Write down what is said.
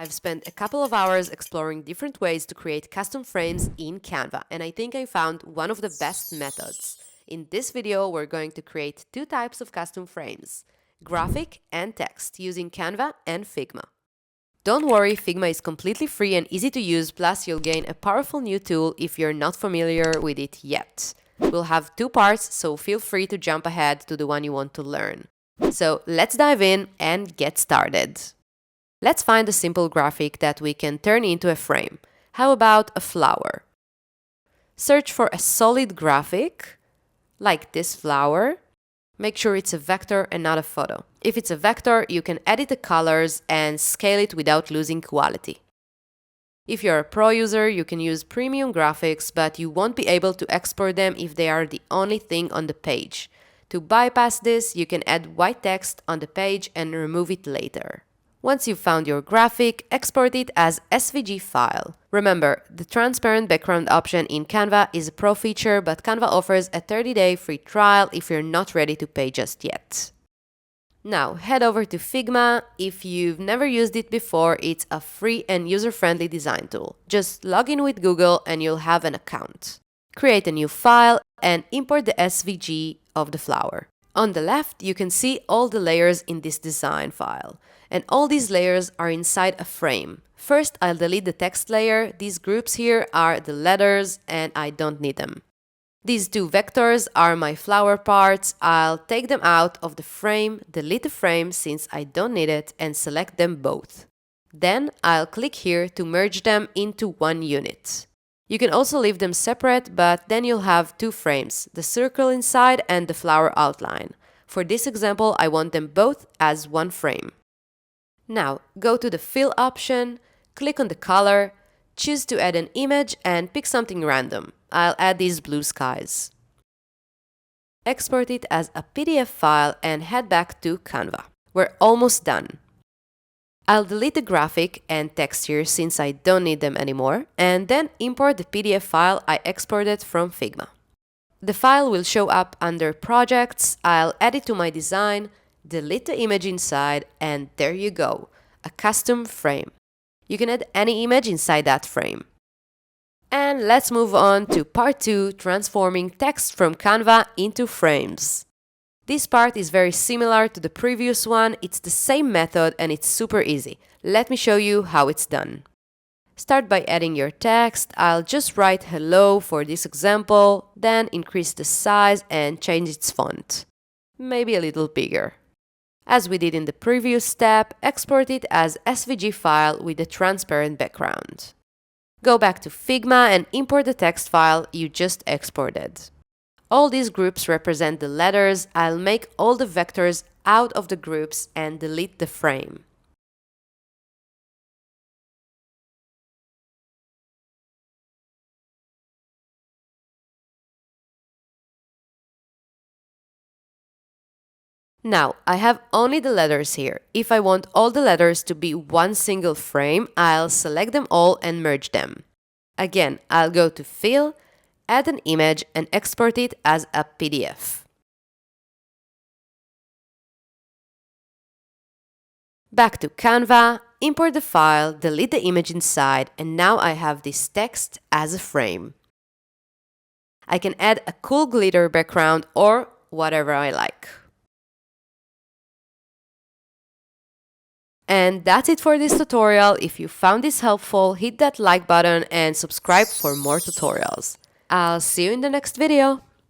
I've spent a couple of hours exploring different ways to create custom frames in Canva, and I think I found one of the best methods. In this video, we're going to create two types of custom frames, graphic and text, using Canva and Figma. Don't worry, Figma is completely free and easy to use, plus you'll gain a powerful new tool if you're not familiar with it yet. We'll have two parts, so feel free to jump ahead to the one you want to learn. So let's dive in and get started. Let's find a simple graphic that we can turn into a frame. How about a flower? Search for a solid graphic, like this flower. Make sure it's a vector and not a photo. If it's a vector, you can edit the colors and scale it without losing quality. If you're a pro user, you can use premium graphics, but you won't be able to export them if they are the only thing on the page. To bypass this, you can add white text on the page and remove it later. Once you've found your graphic, export it as SVG file. Remember, the transparent background option in Canva is a pro feature, but Canva offers a 30-day free trial if you're not ready to pay just yet. Now, head over to Figma. If you've never used it before, it's a free and user-friendly design tool. Just log in with Google and you'll have an account. Create a new file and import the SVG of the flower. On the left, you can see all the layers in this design file. And all these layers are inside a frame. First, I'll delete the text layer. These groups here are the letters and I don't need them. These two vectors are my flower parts. I'll take them out of the frame, delete the frame since I don't need it, and select them both. Then I'll click here to merge them into one unit. You can also leave them separate, but then you'll have two frames, the circle inside and the flower outline. For this example, I want them both as one frame. Now, go to the Fill option, click on the color, choose to add an image and pick something random. I'll add these blue skies. Export it as a PDF file and head back to Canva. We're almost done. I'll delete the graphic and text here since I don't need them anymore, and then import the PDF file I exported from Figma. The file will show up under Projects. I'll add it to my design, delete the image inside, and there you go, a custom frame. You can add any image inside that frame. And let's move on to part 2, transforming text from Canva into frames. This part is very similar to the previous one. It's the same method and it's super easy. Let me show you how it's done. Start by adding your text. I'll just write hello for this example, then increase the size and change its font. Maybe a little bigger. As we did in the previous step, export it as SVG file with a transparent background. Go back to Figma and import the text file you just exported. All these groups represent the letters. I'll make all the vectors out of the groups and delete the frame. Now, I have only the letters here. If I want all the letters to be one single frame, I'll select them all and merge them. Again, I'll go to Fill, add an image and export it as a PDF. Back to Canva, import the file, delete the image inside, and now I have this text as a frame. I can add a cool glitter background or whatever I like. And that's it for this tutorial. If you found this helpful, hit that like button and subscribe for more tutorials. I'll see you in the next video.